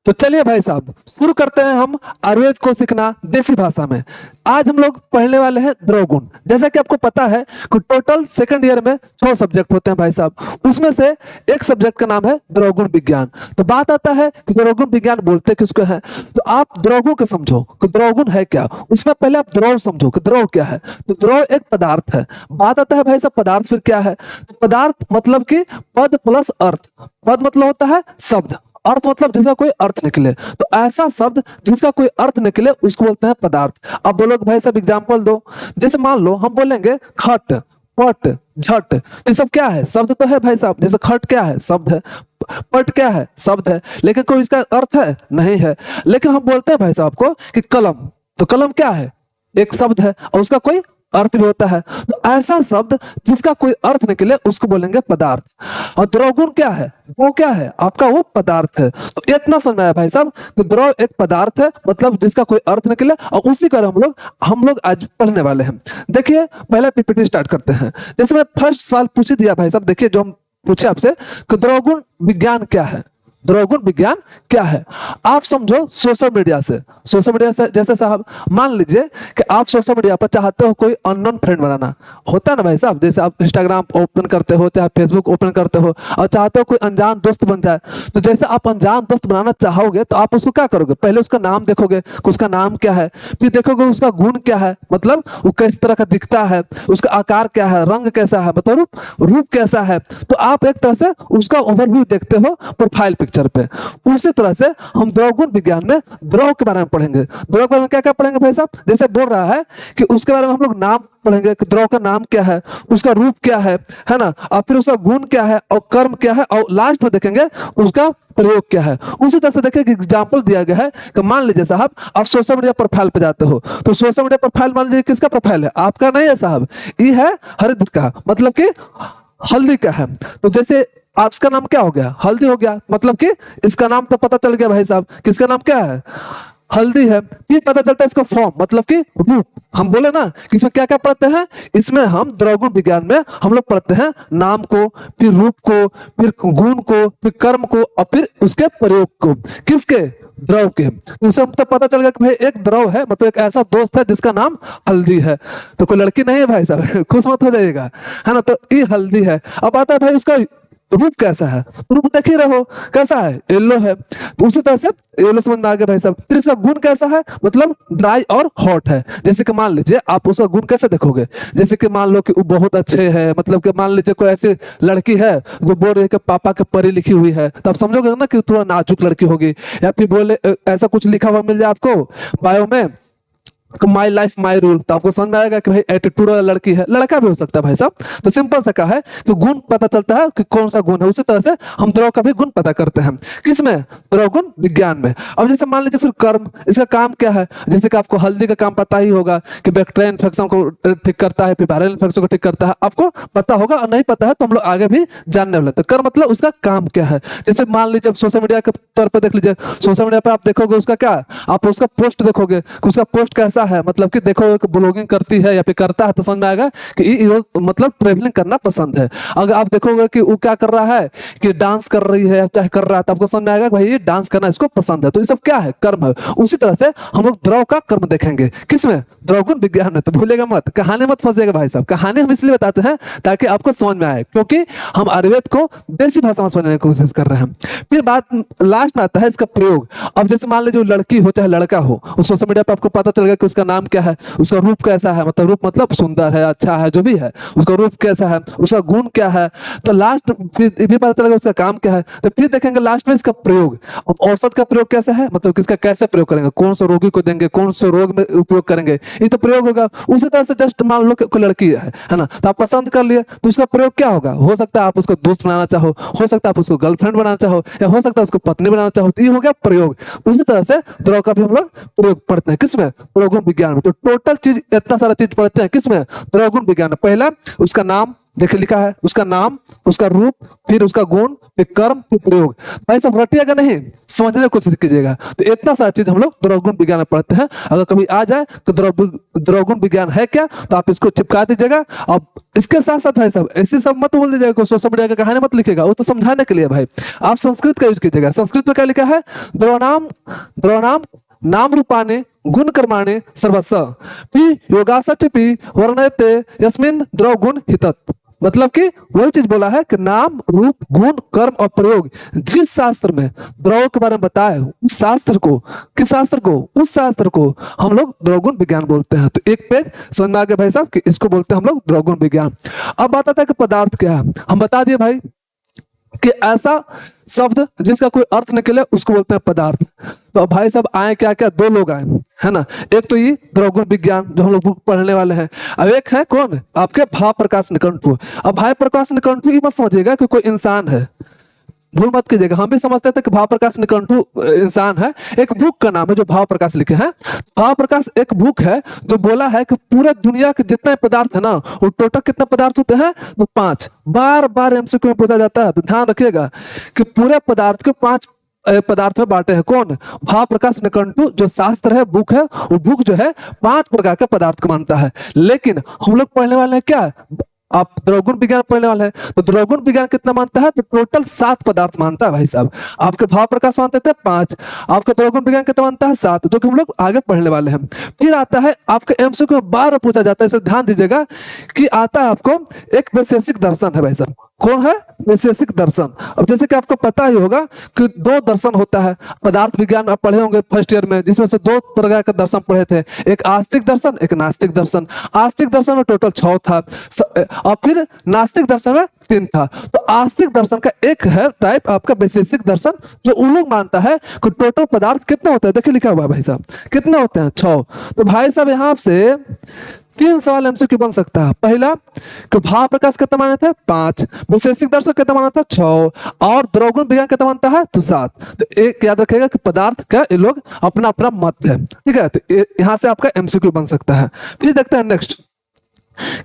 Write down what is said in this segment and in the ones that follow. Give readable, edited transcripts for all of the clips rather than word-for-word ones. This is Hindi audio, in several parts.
तो चलिए भाई साहब शुरू करते हैं हम आयुर्वेद को सीखना देसी भाषा में। आज हम लोग पढ़ने वाले हैं द्रवगुण। जैसा कि आपको पता है कि टोटल सेकंड ईयर में 6 सब्जेक्ट होते हैं भाई साहब, उसमें से एक सब्जेक्ट का नाम है द्रवगुण विज्ञान। तो बात आता है कि द्रवगुण विज्ञान बोलते किसको है, तो आप द्रवगुण को समझो कि द्रवगुण है क्या। उसमें पहले आप द्रव समझो कि द्रव क्या है। तो द्रव एक पदार्थ है। बात आता है भाई साहब पदार्थ फिर क्या है, तो पदार्थ मतलब कि पद प्लस अर्थ। पद मतलब होता है शब्द, अर्थ मतलब जिसका कोई अर्थ निकले। तो ऐसा शब्द जिसका कोई अर्थ निकले उसको बोलते हैं पदार्थ। अब बोलो भाई साहब एग्जांपल दो। जैसे मान लो हम बोलेंगे खट पट झट, ये सब क्या है, शब्द तो है भाई साहब। जैसे खट क्या है, शब्द है। पट क्या है, शब्द है, लेकिन कोई इसका अर्थ है नहीं है। लेकिन हम बोलते हैं भाई साहब को कि कलम, तो कलम क्या है, एक शब्द है और उसका कोई अर्थ भी होता है। तो ऐसा शब्द जिसका कोई अर्थ निकले उसको बोलेंगे पदार्थ। और द्रवगुण क्या है, वो क्या है आपका, वो पदार्थ है। तो इतना समझ में आया भाई साहब कि द्रव एक पदार्थ है, मतलब जिसका कोई अर्थ निकले, और उसी का हम लोग आज पढ़ने वाले हैं। देखिए पहला पीपीटी स्टार्ट करते हैं। जैसे मैं फर्स्ट सवाल पूछ दिया भाई साहब, देखिए जो हम पूछे आपसे कि द्रवगुण विज्ञान क्या है। द्रवगुण विज्ञान क्या है, आप समझो सोशल मीडिया से। सोशल मीडिया से जैसे साहब मान लीजिए कि आप सोशल मीडिया पर चाहते हो कोई अननोन फ्रेंड बनाना, होता है ना भाई साहब। जैसे आप इंस्टाग्राम ओपन करते हो, चाहे फेसबुक ओपन करते हो और चाहते हो कोई अनजान दोस्त बन जाए। तो जैसे आप अनजान दोस्त बनाना चाहोगे तो आप उसको क्या करोगे, पहले उसका नाम देखोगे कि उसका नाम क्या है, फिर देखोगे उसका गुण क्या है, मतलब वो किस तरह का दिखता है, उसका आकार क्या है, रंग कैसा है, मतलब रूप कैसा है। तो आप एक तरह से उसका ओवरव्यू देखते हो प्रोफाइल पिक्चर पे। उसी तरह से हम द्रवगुण विज्ञान में द्रव के बारे में पढ़ेंगे। द्रव के बारे में क्या क्या पढ़ेंगे भाई साहब, जैसे बोल रहा है कि उसके बारे में हम लोग नाम पढ़ेंगे कि द्रव का नाम क्या है, उसका रूप क्या है ना, और फिर उसका गुण क्या है और कर्म क्या है, और लास्ट में देखेंगे उसका प्रयोग क्या है। उसी तरह से देखिए एग्जाम्पल दिया गया है कि मान लीजिए साहब आप सोशल मीडिया प्रोफाइल पे जाते हो, तो सोशल मीडिया प्रोफाइल मान लीजिए किसका प्रोफाइल है, आपका नहीं है साहब, ये है हरिद्र का, मतलब कि हल्दी का है। तो जैसे आप इसका नाम क्या हो गया, हल्दी हो गया, मतलब कि इसका नाम तो पता चल गया भाई साहब, किसका नाम क्या है, हल्दी है। फिर पता चलता है इसका फॉर्म, मतलब कि रूप। हम बोले ना कि इसमें क्या क्या पढ़ते हैं, इसमें हम द्रवगुण विज्ञान में हम लोग पढ़ते हैं नाम को, फिर रूप को, फिर गुण को, फिर कर्म को, और फिर उसके प्रयोग को, किसके, द्रव के। तो इससे तो पता चल गया कि भाई एक द्रव है, मतलब एक ऐसा दोस्त है जिसका नाम हल्दी है। तो कोई लड़की नहीं है भाई साहब, खुश मत हो जाइएगा, है ना। तो ये हल्दी है। अब आता है भाई उसका रूप कैसा है, रूप देख ही रहो कैसा है, येलो है। तो उसी तरह से येलो समझ में आ गया भाई साहब। फिर इसका गुण कैसा है, मतलब ड्राई और हॉट है। जैसे कि मान लीजिए आप उसका गुण कैसे देखोगे, जैसे कि मान लो कि वो बहुत अच्छे है, मतलब कि मान लीजिए कोई ऐसी लड़की है जो बोल रही है कि पापा के परी लिखी हुई है, तो आप समझोगे ना कि थोड़ा नाजुक लड़की होगी। या फिर बोले ऐसा कुछ लिखा हुआ मिल जाए आपको बायो में, माई लाइफ माई रूल, तो आपको समझ में आएगा कि भाई एटीट्यूड वाला लड़की है, लड़का भी हो सकता है भाई साहब। तो सिंपल सा क्या है कि गुण पता चलता है कि कौन सा गुण है। उसी तरह से हम द्रव का भी गुण पता करते हैं, किसमें, द्रवगुण विज्ञान में। अब जैसे मान लीजिए फिर कर्म, इसका काम क्या है, जैसे कि आपको हल्दी का काम पता ही होगा कि बैक्टीरियल इन्फेक्शन को ठीक करता है, फिर वायरल इन्फेक्शन को ठीक करता है, आपको पता होगा। और नहीं पता है तो हम लोग आगे भी जानने वाले। तो कर्म मतलब उसका काम क्या है। जैसे मान लीजिए सोशल मीडिया के तौर पर देख लीजिए, सोशल मीडिया पर आप देखोगे उसका क्या, आप उसका पोस्ट देखोगे कि उसका पोस्ट कैसा है, मतलब कि देखो ब्लॉगिंग करती है या फिर करता है, तो समझ में आएगा कि मतलब ट्रेवलिंग करना पसंद है। अगर आप देखोगे कि वो क्या कर रहा है, कि डांस कर रही है चाहे कर रहा है, तो आपको समझ में आएगा भाई ये डांस करना इसको पसंद है। तो ये सब क्या है, कर्म है। उसी तरह से हम लोग द्रव का कर्म देखेंगे, किसमें, द्रवगुण विज्ञान में। तो भूलेगा मत, कहानी मत फंसेगा भाई साहब। कहानी हम इसलिए बताते हैं ताकि आपको समझ में आए, क्योंकि हम आयुर्वेद को देसी भाषा में समझने की कोशिश कर रहे हैं। फिर बात लास्ट में आता है इसका प्रयोग। अब जैसे मान लीजिए लड़की हो चाहे लड़का हो, सोशल मीडिया पर आपको पता चल गया कि उसका नाम क्या है, उसका रूप कैसा है, मतलब रूप मतलब सुंदर है, अच्छा है, जो भी है, उसका रूप कैसा है, उसका गुण क्या है। तो लास्ट फिर ये भी पता चलेगा उसका काम क्या है। तो फिर देखेंगे लास्ट में इसका प्रयोग। अब औषध का प्रयोग कैसा है, मतलब किसका कैसे प्रयोग करेंगे, कौन से रोगी को देंगे, कौन से रोग में उपयोग करेंगे, ये तो प्रयोग होगा। उसी तरह से जस्ट मान लो कि कोई लड़की है ना, तो आप पसंद कर लिए, तो उसका प्रयोग क्या होगा, हो सकता है आप उसको दोस्त बनाना चाहो, हो सकता है आप उसको गर्लफ्रेंड बनाना चाहो, या हो सकता है उसको पत्नी बनाना चाहो, तो ये हो गया प्रयोग। उसी तरह से द्रव का भी हम लोग प्रयोग पढ़ते हैं, किसमें, द्रवगुण विज्ञान में। तो टोटल चीज इतना सारा चीज पढ़ते हैं किसमें, द्रवगुण विज्ञान में। पहला उसका नाम देखिए लिखा है, उसका नाम, उसका रूप, फिर उसका गुण, फिर कर्म, फिर प्रयोग। भाई सब रटिएगा नहीं, समझने की कोशिश कीजिएगा। तो इतना सारा चीज हम लोग द्रवगुण विज्ञान में पढ़ते हैं। अगर कभी आ जाए तो द्रवगुण विज्ञान है क्या, तो आप इसको चिपका दीजिएगा। अब इसके साथ साथ भाई साहब ऐसी सब मत बोल दीजिएगा, सोशल मीडिया का कहानी मत लिखेगा, वो तो समझाने के लिए भाई। आप संस्कृत का यूज कीजिएगा। संस्कृत में क्या लिखा है, द्रवनाम नाम रूपाने गुण कर्माणे सर्वस्व पी योगासच पी वर्णयते यस्मिन द्रव गुण हितत। मतलब कि वही चीज बोला है कि नाम रूप गुण कर्म और प्रयोग जिस शास्त्र में द्रव के बारे में बताया है, उस शास्त्र को, किस शास्त्र को, उस शास्त्र को हम लोग द्रवगुण विज्ञान बोलते हैं। तो एक पेज समझ में आ गया भाई साहब कि इसको बोलते हैं हम लोग द्रवगुण विज्ञान। अब बात आता है कि पदार्थ क्या है। हम बता दिए भाई कि ऐसा शब्द जिसका कोई अर्थ निकले उसको बोलते हैं पदार्थ। तो अब भाई साहब आए क्या क्या, दो लोग आए है ना। एक तो ये द्रवगुण विज्ञान जो हम लोग बुक पढ़ने वाले हैं, अब एक है कौन, आपके भाव प्रकाश निकंठु। अब भाव प्रकाश निकंठु ये मत समझिएगा कि कोई इंसान है, भूल मत कीजिएगा। हम भी समझते थे कि भाव प्रकाश निकंठु इंसान है। एक बुक का नाम है जो भाव प्रकाश लिखे हैं। भाव प्रकाश एक बुक है जो बोला है कि पूरे दुनिया के जितने पदार्थ है ना, वो टोटल कितने पदार्थ होते हैं, तो 5। बार बार एमसीक्यू में पूछा जाता है, तो ध्यान रखिएगा कि पूरे पदार्थ के 5 पदार्थ में बांटे हैं। कौन, भाव प्रकाश निकंठु जो शास्त्र है, बुक है, वो बुक जो है 5 प्रकार के पदार्थ को मानता है। लेकिन हम लोग पढ़ने वाले हैं क्या, आप द्रवगुण विज्ञान पढ़ने वाले हैं, तो द्रवगुण विज्ञान कितना मानता है, तो टोटल 7 पदार्थ मानता है भाई साहब। आपके भाव प्रकाश मानते थे 5, आपका द्रवगुण विज्ञान कितना मानता है 7, जो कि हम लोग आगे पढ़ने वाले हैं। फिर आता है आपके एमसीक्यू में बार पूछा जाता है, इसे ध्यान दीजिएगा कि आता है आपको एक वैशेषिक दर्शन है भाई साहब। कौन है, वैशेषिक दर्शन। अब जैसे कि आपको पता ही होगा कि 2 दर्शन होता है, पदार्थ विज्ञान आप पढ़े होंगे फर्स्ट ईयर में, जिसमें से 2 प्रकार के दर्शन पढ़े थे, एक आस्तिक दर्शन, एक नास्तिक दर्शन। आस्तिक दर्शन में टोटल 6 था और फिर नास्तिक दर्शन में 3 था। तो आस्तिक दर्शन का एक है टाइप आपका वैशेषिक दर्शन, जो उन लोग मानता है कि टोटल पदार्थ कितने होते हैं, देखिए लिखा हुआ है भाई साहब, कितने होते हैं, 6। तो भाई साहब यहाँ से 3 सवाल एमसीक्यू बन सकता है। पहला कि भाव प्रकाश कितना माना था 5, वैशेषिक दर्शन कितना माना था 6, और द्रवगुण विज्ञान कितना मानता है तो 7। तो एक याद रखिएगा कि पदार्थ का ये लोग अपना अपना मत है, ठीक है। तो यहाँ से आपका एमसीक्यू बन सकता है। फिर देखते हैं नेक्स्ट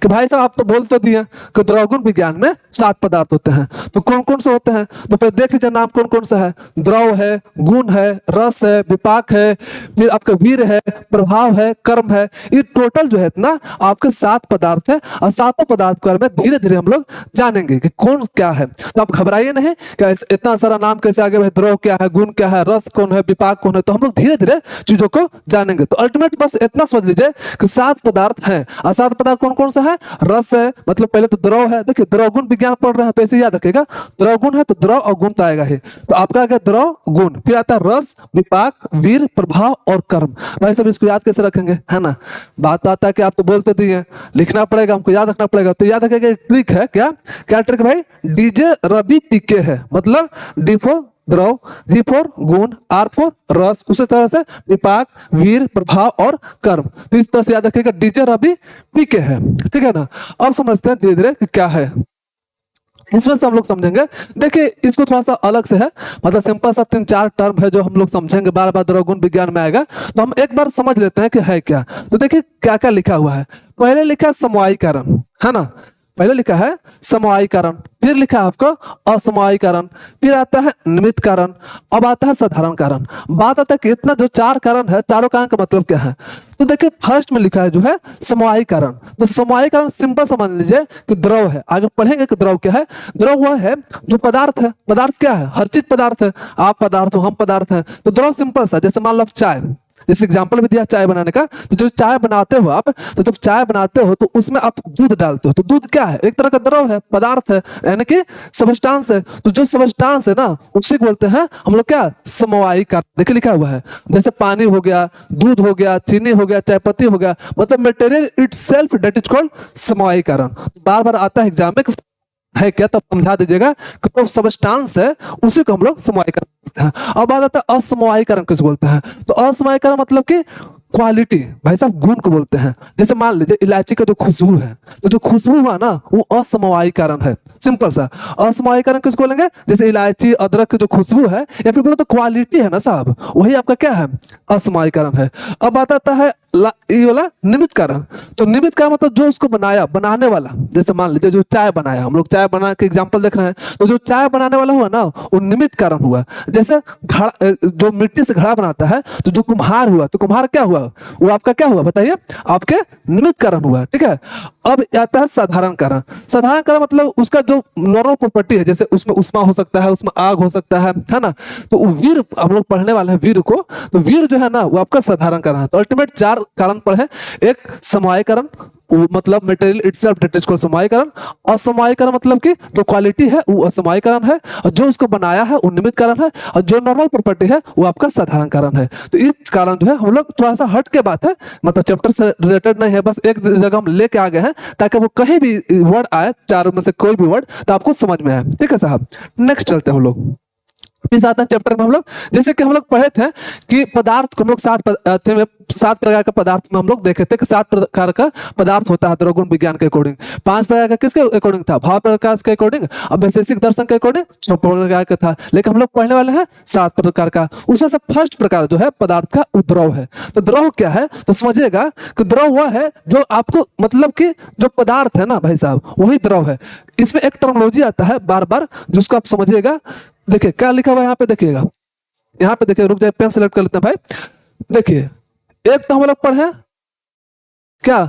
कि भाई साहब आप तो बोल तो दिए कि द्रवगुण विज्ञान में 7 पदार्थ होते हैं, तो कौन कौन से होते हैं, तो पहले देख लीजिए नाम कौन कौन सा है। द्रव है, गुण है, रस है, विपाक है, फिर आपका वीर है, प्रभाव है, कर्म है। ये टोटल जो है इतना आपके 7 पदार्थ है, और 7 पदार्थ के बारे में धीरे धीरे हम लोग जानेंगे कि कौन क्या है। तो आप घबराइए नहीं कि इतना सारा नाम कैसे आगे, द्रव क्या है, गुण क्या है, रस कौन है, विपाक कौन है, तो हम लोग धीरे धीरे चीजों को जानेंगे। तो अल्टीमेट बस इतना समझ लीजिए कि 7 पदार्थ हैं, और 7 पदार्थ कौन कौन सा है, रस है, मतलब पहले तो द्रव है। देखिए द्रवगुण विज्ञान पढ़ रहे हैं तो ऐसे याद रखेगा, द्रवगुण है तो द्रव और गुण तो आएगा ही। तो आपका आ गया द्रव गुण, फिर आता है रस, विपाक, वीर, प्रभाव और कर्म। भाई सब इसको याद कैसे रखेंगे, है ना। बात आता है कि आप तो बोलते दिए, लिखना पड़ेगा, हमको याद रखना पड़ेगा। तो याद रखेगा ट्रिक है, क्या क्या ट्रिक भाई, डीजे रवि पीके है, मतलब डी फॉर द्रव, जी फॉर गुण, आर फॉर रस, उसी तरह से विपाक, वीर, प्रभाव और कर्म। तो इस तरह से याद रखिएगा डीजे रवि पीके है, ठीक है ना। अब समझते हैं धीरे धीरे कि क्या है, इसमें से हम लोग समझेंगे। देखिए इसको थोड़ा सा अलग से है, मतलब सिंपल सा 3-4 टर्म है जो हम लोग समझेंगे, बार बार द्रवगुण विज्ञान में आएगा। तो हम एक बार समझ लेते हैं कि है क्या। तो देखिए क्या क्या लिखा हुआ है। पहले लिखा है समवायीकरण, है ना, पहले लिखा है समवायीकरण, फिर लिखा है आपका असमवायीकरण, फिर आता है निमित्त कारण, अब आता है साधारण कारण। बात आता है कि इतना जो 4 कारण है, चारों कारण का मतलब क्या है। तो देखिए फर्स्ट में लिखा है जो है समवायीकरण। तो समवायीकरण सिंपल समझ लीजिए कि द्रव है, आगे पढ़ेंगे कि द्रव क्या है। द्रव वह है जो पदार्थ है, पदार्थ क्या है, हर चीज पदार्थ है, आप पदार्थ हो, हम पदार्थ हैं। तो द्रव सिंपल सा, जैसे मान लो चाय, जैसे एग्जाम्पल भी दिया चाय बनाने का। तो जो चाय बनाते हो आप, तो जब चाय बनाते हो तो उसमें आप दूध डालते हो, तो दूध क्या है, एक तरह का द्रव है, पदार्थ है, यानी कि सबस्टांस है। तो जो सबस्टांस है ना, उसे बोलते हैं हम लोग क्या, समवायीकरण। देखिए लिखा हुआ है, जैसे पानी हो गया, दूध हो गया, चीनी हो गया, चाय पत्ती हो गया, मतलब material itself that is called समवायीकरण। बार बार आता है एग्जाम में है क्या, तो समझा दीजिएगा कि तो सबस्टांस है उसी को हम लोग समवायीकरण बोलते हैं। अब बात आता है असमवायीकरण किसे बोलते हैं। तो असमवायीकरण मतलब कि क्वालिटी, भाई साहब गुण को बोलते हैं। जैसे मान लीजिए इलायची का जो खुशबू है, तो जो खुशबू हुआ ना वो असमवायीकरण है, सिंपल सा। असमवायीकरण किसको बोलेंगे, जैसे इलायची अदरक की जो खुशबू है, या फिर बोलो तो क्वालिटी है ना साहब, वही आपका क्या है, असमवायीकरण है। अब बात आता है ये वाला निमित्त कारण। तो निमित्त कारण मतलब जो उसको बनाया, बनाने वाला। जैसे मान लीजिए जो चाय बनाया, हम लोग चाय बना के एग्जांपल देख रहे हैं, तो जो चाय बनाने वाला हुआ ना वो निमित्त कारण हुआ। जैसे घड़ा, जो मिट्टी से घड़ा बनाता है, तो जो कुम्हार हुआ, तो कुम्हार क्या हुआ, वो आपका क्या हुआ बताइए, आपके निमित्त कारण हुआ। ठीक है, अब आता है साधारण कारण। साधारण कारण मतलब उसका जो नॉर्मल प्रॉपर्टी है, जैसे उसमें उष्मा हो सकता है, उसमें आग हो सकता है ना। तो वीर हम लोग पढ़ने वाले हैं वीर को, तो वीर जो है ना वो आपका साधारण कारण है। तो अल्टीमेट 4 कारण पढ़े। एक समवायीकरण, मतलब material itself that is called समवायीकरण। असमवायीकरण मतलब कि जो क्वालिटी है वो असमवायीकरण है, और जो उसको बनाया है वो निमित्त कारण है, और जो नॉर्मल प्रॉपर्टी है वो आपका साधारण कारण है। तो इस कारण जो है हम लोग थोड़ा सा हट के बात है, मतलब चैप्टर से रिलेटेड नहीं है, बस एक जगह हम लेके आ गए हैं ताकि वो कहीं भी वर्ड आए, चारों में से कोई भी वर्ड, तो आपको समझ में आए। ठीक है साहब, नेक्स्ट चलते हैं हम लोग। इस आते हैं चैप्टर में हम लोग, जैसे कि हम लोग पढ़े थे कि पदार्थ को हम लोग 7 प्रकार का पदार्थ में हम लोग देखे थे कि 7 प्रकार का पदार्थ होता है द्रवगुण विज्ञान के अकॉर्डिंग। 5 प्रकार का किसके अकॉर्डिंग था, भाव प्रकाश के अकॉर्डिंग, और वैशेषिक दर्शन के अकॉर्डिंग 6 प्रकार का था। लेकिन हम लोग पढ़ने वाले हैं 7 प्रकार का। उसमें से फर्स्ट प्रकार जो है पदार्थ का द्रव है। तो द्रव क्या है, तो समझिएगा कि द्रव वह है जो आपको, मतलब कि जो पदार्थ है ना भाई साहब, वही द्रव है। इसमें एक टर्मिनोलॉजी आता है बार बार, जिसको आप समझिएगा। देखिए क्या लिखा हुआ है यहाँ पे, देखिएगा यहाँ पे, देखिए रुक जाए, पेन सेलेक्ट कर लेते हैं भाई। देखिए एक तो हम लोग पढ़े क्या,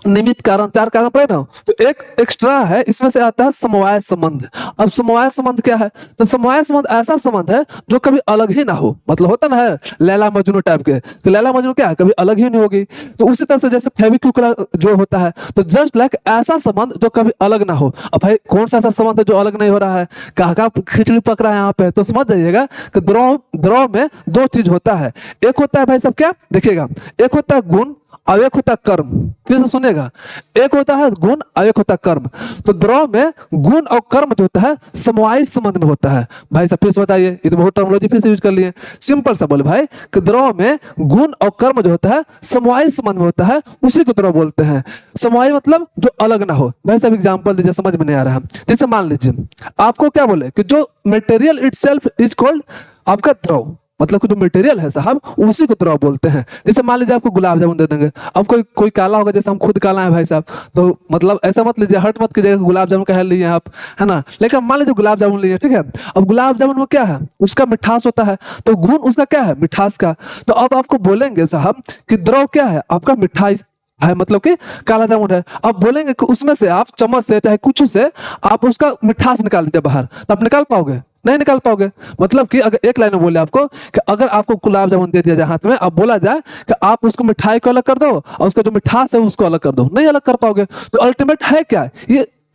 निमित्त कारण, 4 कारण पढ़े ना। तो एक एक्स्ट्रा है, इसमें से आता है समवाय संबंध। अब समवाय संबंध क्या है, तो समवाय संबंध ऐसा संबंध है जो कभी अलग ही ना हो। मतलब होता ना है लैला मजनू टाइप के, तो लैला मजनू क्या है, कभी अलग ही नहीं होगी। तो उसी तरह से जैसे फेविक्विक जो होता है, तो जस्ट लाइक ऐसा संबंध जो कभी अलग ना हो। अब भाई कौन सा ऐसा संबंध है जो अलग नहीं हो रहा है, कहा खिचड़ी पक रहा है यहाँ पे, तो समझ जाइएगा कि द्रव में 2 चीज होता है। एक होता है भाई साहब क्या, देखिएगा, एक होता है गुण और एक होता है कर्म। फिर से सुनेगा, एक होता है गुण और एक होता है कर्म। तो द्रव में गुण और कर्म जो होता है समवायी संबंध में होता है। भाई साहब फिर से बताइए, ये तो बहुत टर्मिनोलॉजी फिर से यूज कर लिए। सिंपल सा बोले भाई कि द्रव में गुण और कर्म जो होता है समवायी संबंध में होता है, उसी को द्रव बोलते हैं। समवायी मतलब जो अलग ना हो। भाई साहब एग्जाम्पल दीजिए, समझ में नहीं आ रहा है। जैसे मान लीजिए आपको क्या बोले कि जो मटेरियल इटसेल्फ इज कॉल्ड आपका द्रव, मतलब कि जो मटेरियल है साहब उसी को द्रव बोलते हैं। जैसे मान लीजिए आपको गुलाब जामुन दे देंगे, अब कोई काला होगा, जैसे हम खुद काला है भाई साहब, तो मतलब ऐसा मत लीजिए, हट मत कीजिएगा गुलाब जामुन कह लिए आप, है ना। लेकिन मान लीजिए गुलाब जामुन लिए, ठीक है। अब गुलाब जामुन में क्या है, उसका मिठास होता है, तो गुण उसका क्या है, मिठास का। तो अब आपको बोलेंगे साहब कि द्रव क्या है, आपका मिठाई है, मतलब कि काला जामुन है। अब बोलेंगे कि उसमें से आप चम्मच से चाहे कुछ से आप उसका मिठास निकाल दीजिए बाहर, तो आप निकाल पाओगे, नहीं निकाल पाओगे। मतलब कि अगर एक लाइन में बोले आपको कि अगर आपको गुलाब जामुन दे दिया जाए हाथ में, अब बोला जाए कि आप उसको मिठाई को अलग कर दो और उसका जो मिठास है उसको अलग कर दो, नहीं अलग कर पाओगे। तो अल्टीमेट है क्या,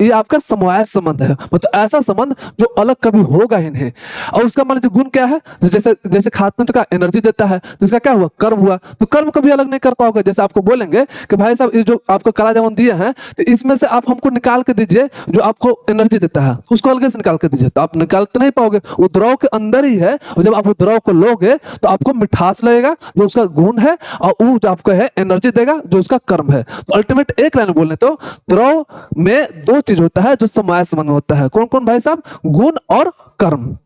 ये आपका समवाय संबंध है, मतलब ऐसा संबंध जो अलग कभी होगा ही नहीं। और उसका मान लीजिए गुण क्या है, तो जैसे खाद्य का एनर्जी देता है, जिसका क्या हुआ, कर्म हुआ। तो कर्म कभी अलग नहीं कर पाओगे। जैसे आपको बोलेंगे कि भाई साहब ये जो आपको काला जामुन दिए हैं, तो इसमें से आप हमको निकाल के दीजिए जो आपको एनर्जी देता है, उसको अलग से निकाल के दीजिए, तो आप निकाल तो नहीं पाओगे, वो द्रव के अंदर ही है। और जब आप वो द्रव को लोगे तो आपको मिठास लगेगा जो उसका गुण है, और वो जो आपको है एनर्जी देगा जो उसका कर्म है। तो अल्टीमेट एक लाइन बोलने तो द्रव में 2 चीज होता है जो समवाय संबंध में होता है। कौन कौन भाई साहब, गुण और कर्म।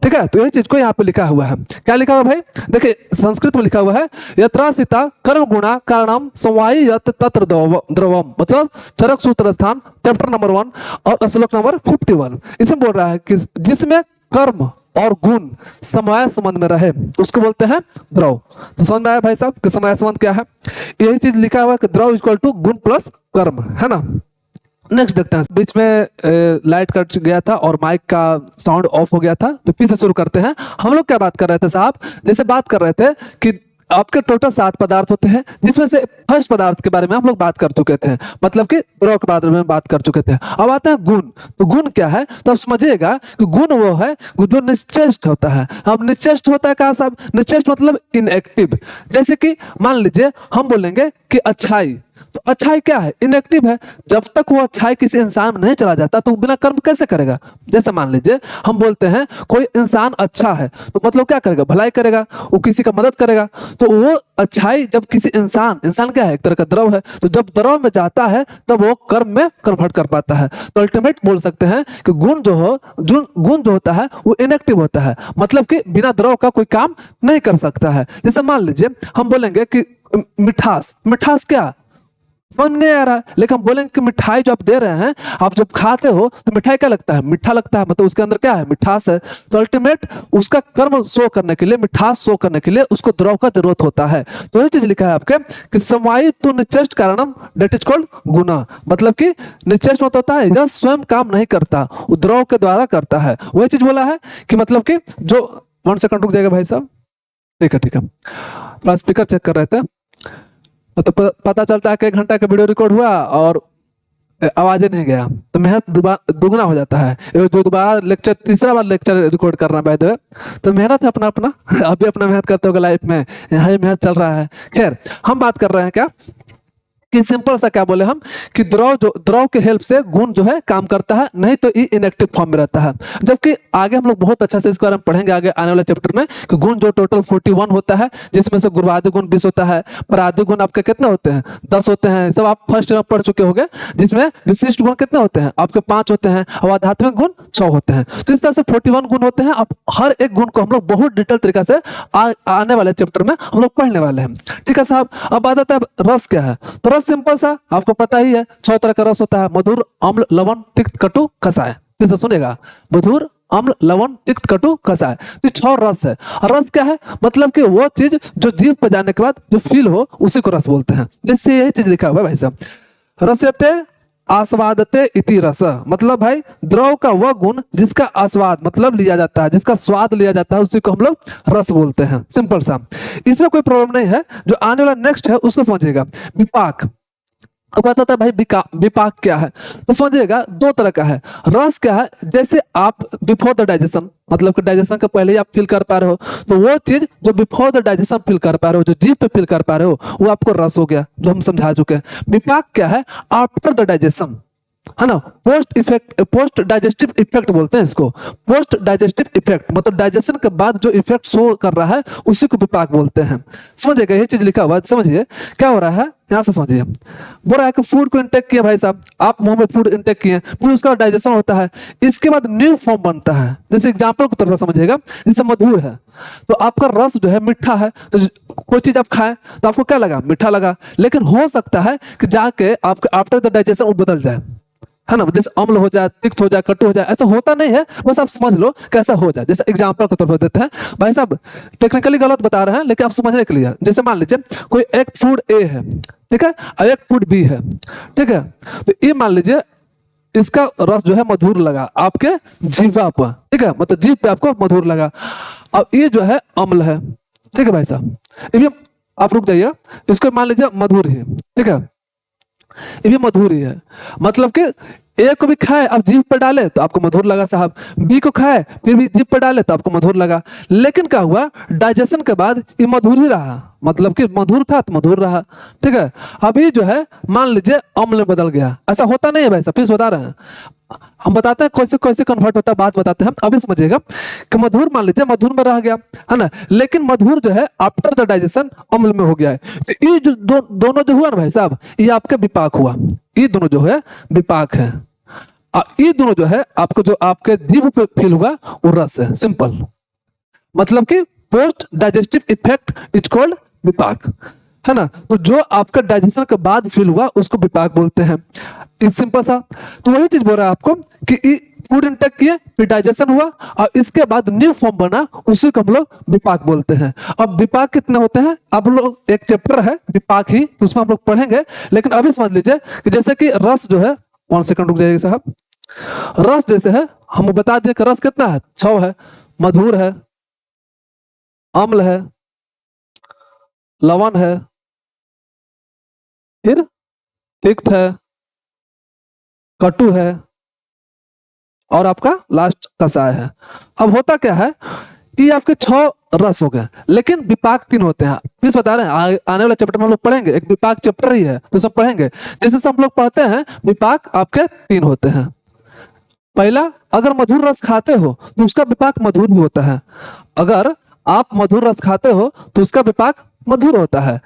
ठीक है, तो ये चीज को यहाँ पे लिखा हुआ है। क्या लिखा हुआ भाई, देखिए संस्कृत में लिखा हुआ है, यत्रासिता कर्म गुणा कारणम समवायी यत तत्र द्रवम, मतलब चरक सूत्र स्थान चैप्टर नंबर 1 और श्लोक नंबर 51। इसमें बोल रहा है कि जिसमें कर्म और गुण समवाय संबंध में रहे उसको बोलते हैं द्रव। तो समझ में आया भाई साहब कि समवाय संबंध क्या है। यही चीज लिखा हुआ है कि द्रव इक्वल टू गुण प्लस कर्म, है ना। नेक्स्ट देखते हैं, बीच में लाइट कट गया था और माइक का साउंड ऑफ हो गया था, तो फिर से शुरू करते हैं। हम लोग क्या बात कर रहे थे साहब, जैसे बात कर रहे थे कि आपके टोटल 7 पदार्थ होते हैं, जिसमें से फर्स्ट पदार्थ के बारे में हम लोग बात कर चुके थे, मतलब कि द्रव के बारे में बात कर चुके थे। अब आते हैं गुण। तो गुण क्या है, तो आप समझिएगा कि गुण वो है जो निश्चेष्ट होता है। अब निश्चेष्ट होता है कहा साहब, निश्चेष्ट मतलब इनएक्टिव। जैसे कि मान लीजिए हम बोलेंगे कि अच्छाई, तो अच्छाई क्या है, इनएक्टिव है। जब तक वो अच्छाई किसी इंसान में नहीं चला जाता तो बिना कर्म कैसे करेगा। जैसे मान लीजिए हम बोलते हैं कोई इंसान अच्छा है, तो मतलब क्या करेगा, भलाई करेगा, वो किसी का मदद करेगा। तो वो अच्छाई जब किसी इंसान क्या है, एक तरह का द्रव है, तो जब द्रव में जाता है तब वो कर्म में कन्वर्ट कर पाता है। तो अल्टीमेट बोल सकते हैं कि गुण जो होता है वो इनएक्टिव होता है, मतलब कि बिना द्रव का कोई काम नहीं कर सकता है। जैसे मान लीजिए हम बोलेंगे कि मिठास, मिठास क्या समझ नहीं आ रहा है, लेकिन हम बोलेंगे कि मिठाई जो आप दे रहे हैं, आप जब खाते हो तो मिठाई क्या लगता है, मीठा लगता है, मतलब उसके अंदर क्या है, मिठास है। तो अल्टीमेट उसका कर्म शो करने के लिए, मिठास शो करने के लिए उसको द्रव का जरूरत होता है। तो ये चीज लिखा है आपके कि समवायित्व निश्चेष्ट कारणम दैट इज कॉल्ड गुना, मतलब कि निश्चेष्ट मत होता है, यह स्वयं काम नहीं करता, वो द्रव के द्वारा करता है। वही चीज बोला है कि मतलब कि जो 1 सेकंड रुक जाएगा भाई साहब, ठीक है ठीक है, थोड़ा स्पीकर चेक कर रहे थे, तो पता चलता है कि 1 घंटा का वीडियो रिकॉर्ड हुआ और आवाज नहीं गया, तो मेहनत दुगना हो जाता है। जो दोबारा लेक्चर, तीसरा बार लेक्चर रिकॉर्ड करना है बाय द वे, तो मेहनत है अपना अपना, अभी अपना मेहनत करते हो लाइफ में, यहाँ ये मेहनत चल रहा है। खैर हम बात कर रहे हैं क्या कि सिंपल सा क्या बोले हम कि द्रव के हेल्प से गुण जो है काम करता है, नहीं तो ये इनएक्टिव फॉर्म में रहता है। जबकि आगे हम लोग बहुत अच्छा से इसके बारे में पढ़ेंगे आगे आने वाले चैप्टर में कि गुण जो टोटल 41 होता है, जिसमें से गुरुवादी गुण 20 होता है, परादी गुण आपके कितने होते हैं, 10 होते हैं, सब आप फर्स्ट ईयर पढ़ चुके होंगे। जिसमें विशिष्ट गुण कितने होते हैं आपके, 5 होते हैं, और आध्यात्मिक गुण 6 होते हैं। तो इस तरह से 41 गुण होते हैं। अब हर एक गुण को हम लोग बहुत डिटेल तरीका से आने वाले चैप्टर में हम लोग पढ़ने वाले हैं। ठीक है साहब, अब बात आता है रस क्या है। तो रस सिंपल सा आपको पता ही है, 6 तरह का रस होता है, मधुर, अम्ल, लवण, तिक्त, कटु, कसाय। किसे सुनेगा, मधुर, अम्ल, लवण, तिक्त, कटु, कसाय, तो 6 रस है। और रस क्या है, मतलब कि वो चीज जो जीभ पे जाने के बाद जो फील हो उसी को रस बोलते हैं। जैसे यही चीज लिखा हुआ है भाई साहब, रसयते आस्वादते इति रस, मतलब भाई द्रव का वह गुण जिसका आस्वाद मतलब लिया जाता है, जिसका स्वाद लिया जाता है, उसी को हम लोग रस बोलते हैं। सिंपल सा, इसमें कोई प्रॉब्लम नहीं है। जो आने वाला नेक्स्ट है उसको समझिएगा, विपाक। अब बताता है भाई विपाक क्या है, तो समझिएगा 2 तरह का है। रस क्या है, जैसे आप बिफोर द डाइजेशन, मतलब कि डाइजेशन के पहले ही आप फील कर पा रहे हो, तो वो चीज जो बिफोर द डाइजेशन फील कर पा रहे हो, जो जीभ पे फील कर पा रहे हो, वो आपको रस हो गया, जो हम समझा चुके हैं। विपाक क्या है, आफ्टर द डाइजेशन, है ना, पोस्ट डाइजेस्टिव इफेक्ट बोलते हैं इसको, पोस्ट डाइजेस्टिव इफेक्ट, मतलब डाइजेशन के बाद जो इफेक्ट शो कर रहा है उसी को विपाक बोलते हैं। समझिएगा, ये चीज लिखा हुआ है, समझिए क्या हो रहा है, यहाँ से समझिए। बोल रहा है कि फूड को इंटेक किया भाई साहब, आप मुंह में फूड इंटेक किए, फिर उसका डाइजेशन होता है, इसके बाद न्यू फॉर्म बनता है। जैसे एग्जाम्पल के तौर पर समझिएगा, जैसे मधुर है, तो आपका रस जो है मीठा है, तो कोई चीज आप खाएं तो आपको क्या लगा, मीठा लगा, लेकिन हो सकता है कि जाके आपके आफ्टर द डाइजेशन वो बदल जाए, है ना, जैसे अम्ल हो जाए, तिक्त हो जाए, कटु हो जाए। ऐसा होता नहीं है, बस आप समझ लो कैसा हो जाए। जैसे एग्जांपल के तौर पर देते हैं भाई साहब, टेक्निकली गलत बता रहे हैं लेकिन आप समझने के लिए, जैसे मान लीजिए कोई एक फूड ए है, ठीक है, और एक फूड बी है, ठीक है, तो ये मान लीजिए इसका रस जो है मधुर लगा आपके जीवा पर, ठीक है, मतलब जीभ पे आपको मधुर लगा। अब ये जो है अम्ल है, ठीक है भाई साहब, ये भी आप रुक जाइए, इसको मान लीजिए मधुर है, ठीक है, ये भी मधुर ही है, मतलब कि ए को भी खाए आप जीभ पर डाले तो आपको मधुर लगा साहब, बी को खाए फिर भी जीभ पर डाले तो आपको मधुर लगा, लेकिन क्या हुआ, डाइजेशन के बाद ये मधुर ही रहा, मतलब कि मधुर था तो मधुर रहा, ठीक है। अभी जो है मान लीजिए अम्ल में बदल गया, ऐसा होता नहीं है भाई साहब, फिर बता रहे हैं, हम बताते हैं कैसे कैसे कन्वर्ट होता है, बात बताते हैं। अभी समझिएगा कि मधुर मान लीजिए मधुर में रह गया, है ना, लेकिन मधुर जो है आफ्टर द डाइजेशन अम्ल में हो गया है, तो ये जो दोनों जो हुआ ना भाई साहब, ये आपका विपाक हुआ, ये दोनों जो है विपाक है। ये दोनों जो है आपको जो आपके जीभ पे फील हुआ वो रस है, सिंपल, मतलब कि post digestive effect is called विपाक, है ना। तो जो आपका डाइजेशन के बाद फील हुआ उसको विपाक बोलते हैं, इस सिंपल सा। तो वही चीज बोल रहा है आपको कि फूड इंटेक किए फिर डाइजेशन हुआ और इसके बाद न्यू फॉर्म बना, उसी को हम लोग विपाक बोलते हैं। अब विपाक कितने होते हैं, आप लोग एक चैप्टर है विपाक ही, तो उसमें हम लोग पढ़ेंगे, लेकिन अभी समझ लीजिए कि जैसे कि रस जो है, 1 सेकंड रुक जाइए साहब, रस जैसे है हम बता दिए कि रस कितना है, 6 है, मधुर है, अम्ल है, लवण है, फिर तिक्त है, कटु है, और आपका लास्ट कसाय है। अब होता क्या है, ये आपके 6 रस हो गए, लेकिन विपाक 3 होते हैं। प्लीज बता रहे हैं आने वाले चैप्टर में हम लोग पढ़ेंगे, एक विपाक चैप्टर ही है तो सब पढ़ेंगे। जैसे हम लोग पढ़ते हैं विपाक आपके 3 होते हैं। पहला, अगर मधुर रस खाते हो तो उसका विपाक मधुर भी होता है, अगर आप मधुर रस खाते हो तो उसका विपाक मधुर होता है।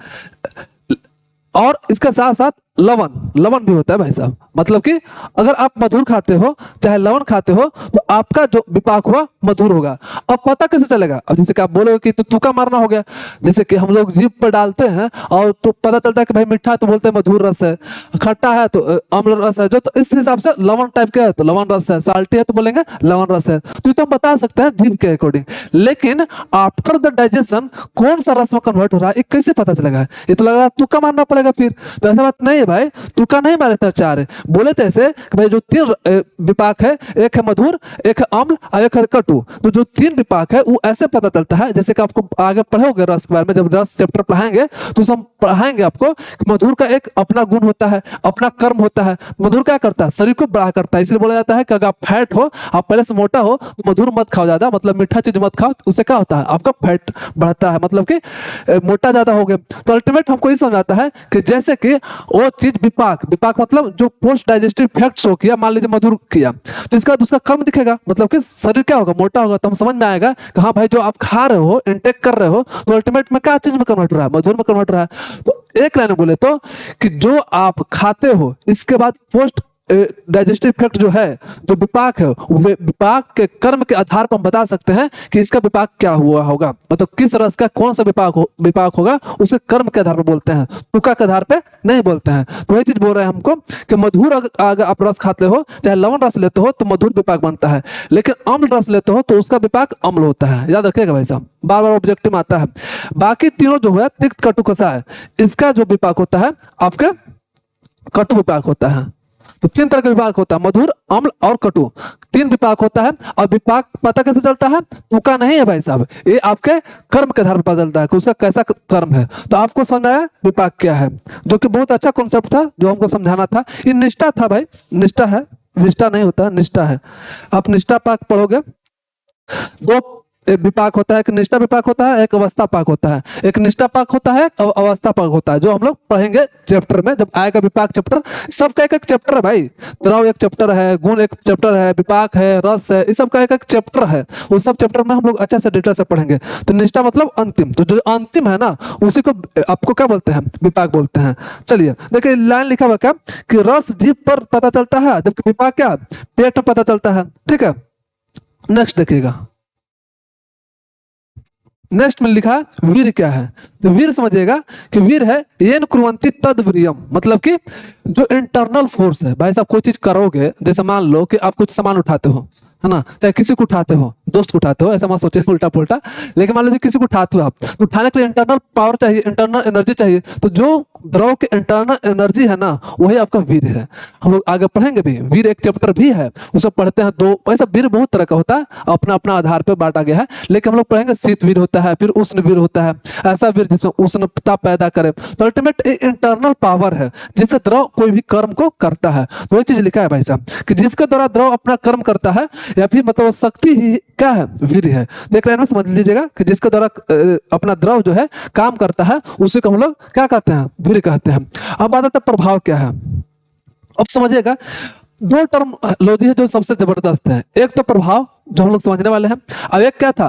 और इसके साथ साथ लवण, लवण भी होता है भाई साहब। मतलब कि अगर आप मधुर खाते हो चाहे लवण खाते हो तो आपका जो विपाक हुआ मधुर होगा। अब पता कैसे चलेगा? अब जैसे कि आप बोलोगे कि तो तुक्का मारना हो गया, जैसे कि हम लोग जीभ पर डालते हैं और तो पता चलता है कि भाई मीठा है तो बोलते हैं मधुर रस है, खट्टा है तो अम्ल रस है, जो तो इस हिसाब से लवण टाइप का है तो लवण रस है, साल्टी है तो बोलेंगे लवण रस है। तो ये तो हम बता सकते हैं जीभ के अकॉर्डिंग। लेकिन आफ्टर द डाइजेशन कौन सा रस में कन्वर्ट हो रहा है ये कैसे पता चलेगा? ये तो लग रहा है तुक्का मारना पड़ेगा फिर। तो ऐसा बात नहीं है भाई, तुक्का नहीं मारे थे आचार्य, बोले थे ऐसे कि भाई जो तीन विपाक है, एक है मधुर, एक है अम्ल और एक है कटु, तो जो तीन विपाक है वो ऐसे पता चलता है। जैसे कि आपको आगे पढ़ोगे रस के बारे में, जब रस चैप्टर पढ़ाएंगे तो हम पढ़ाएंगे आपको कि मधुर का एक अपना गुण होता है, अपना कर्म होता है। मधुर क्या करता है? शरीर को बड़ा करता है। इसलिए बोला जाता है कि अगर आप फैट हो, आप पहले से मोटा हो तो मधुर मत खाओ ज्यादा, मतलब मीठा चीज मत खाओ, उससे क्या होता है आपका फैट बढ़ता है, मतलब कि मोटा ज्यादा हो गए। तो अल्टीमेट हमको ये समझाता है कि जैसे कि वो चीज विपाक, विपाक मतलब जो पोस्ट डाइजेस्टिव इफेक्ट्स हो किया, मान लीजिए मधुर किया तो इसका बाद उसका कर्म दिखेगा, मतलब कि शरीर क्या होगा? मोटा होगा। तो हम समझ में आएगा कि हाँ भाई जो आप खा रहे हो, इंटेक कर रहे हो, तो अल्टीमेट में क्या चीज में कन्वर्ट हो रहा है? मधुर में कन्वर्ट हो रहा है। तो एक लाइन में बोले तो कि जो आप खाते हो इसके बाद पोस्ट डाइजेस्टिव इफेक्ट जो है, जो विपाक है, वो विपाक के कर्म के आधार पर हम बता सकते हैं कि इसका विपाक क्या हुआ होगा, मतलब किस रस का कौन सा विपाक होगा, उसके कर्म के आधार पर बोलते हैं, तुक्का के आधार पर नहीं बोलते हैं। तो वही चीज बोल रहे हैं हमको कि मधुर अगर आप रस खाते हो चाहे लवण रस लेते हो तो मधुर विपाक बनता है, लेकिन अम्ल रस लेते हो तो उसका विपाक अम्ल होता है। याद रखिएगा भाई साहब, बार बार ऑब्जेक्टिव आता है। बाकी तीनों जो है तिक्त कटु कषाय, इसका जो विपाक होता है आपके कटु विपाक होता है। तो तीन तरह का विपाक होता है, मधुर, अम्ल और कटु, तीन विपाक होता है। और विपाक पता कैसे चलता है? तुक्का नहीं है भाई साहब, ये आपके कर्म के आधार पर पता चलता है कि उसका कैसा कर्म है। तो आपको समझ आया विपाक क्या है, जो कि बहुत अच्छा कॉन्सेप्ट था जो हमको समझाना था। ये निष्ठा था भाई, निष्ठा है, विष्ठा नहीं होता, निष्ठा है। आप निष्ठा पाक पढ़ोगे, दो एक विपाक होता है, एक निष्ठा विपाक होता है, एक अवस्था पाक होता है। एक निष्ठा पाक होता है, एक अवस्था पाक होता है, जो हम लोग पढ़ेंगे चैप्टर में जब आएगा विपाक चैप्टर। सबका एक एक चैप्टर है भाई, द्रव एक चैप्टर है, गुण एक चैप्टर है, विपाक है, रस है, इस सब का एक एक चैप्टर है। वो सब चैप्टर में हम लोग अच्छे से डिटेल से पढ़ेंगे। तो निष्ठा मतलब अंतिम, तो जो अंतिम है ना उसी को आपको क्या बोलते हैं? विपाक बोलते हैं। चलिए देखिए लाइन लिखा हुआ क्या कि रस जीभ पर पता चलता है, जबकि विपाक क्या पेट में पता चलता है। ठीक है, नेक्स्ट देखिएगा, नेक्स्ट में लिखा है वीर क्या है। तो वीर समझिएगा कि वीर है येन कुर्वन्ति तद वीर्यम, मतलब कि जो इंटरनल फोर्स है। भाई साहब कोई चीज करोगे, जैसे मान लो कि आप कुछ सामान उठाते हो, है ना, चाहे किसी को उठाते हो, दोस्त को उठाते हो, ऐसा मत सोचिए उल्टा पुल्टा, लेकिन मान लीजिए किसी को उठाते हो आप, तो उठाने के लिए इंटरनल पावर चाहिए, इंटरनल एनर्जी चाहिए। तो जो द्रव की इंटरनल एनर्जी है ना वही आपका वीर है। हम लोग आगे पढ़ेंगे भी, वीर एक चैप्टर भी है, उसे पढ़ते हैं दो। वैसा वीर बहुत तरह का होता है, अपना अपना आधार पर बांटा गया है, लेकिन हम लोग पढ़ेंगे शीत वीर होता है, फिर उष्ण वीर होता है, ऐसा वीर जिसमें उष्णता पैदा करे। तो अल्टीमेट इंटरनल पावर है जिससे द्रव कोई भी कर्म को करता है। तो वही चीज लिखा है भाई साहब कि जिसके द्वारा द्रव अपना कर्म करता है, या फिर मतलब शक्ति ही क्या है? वीर है। देख रहे हैं, समझ लीजिएगा कि जिसके द्वारा अपना द्रव जो है काम करता है उसी को हम लोग क्या कहते हैं? वीर कहते हैं। अब बात आता है प्रभाव क्या है। अब समझिएगा दो टर्मोलॉजी है जो सबसे जबरदस्त है। एक तो प्रभाव जो हम लोग समझने वाले हैं, अब एक क्या था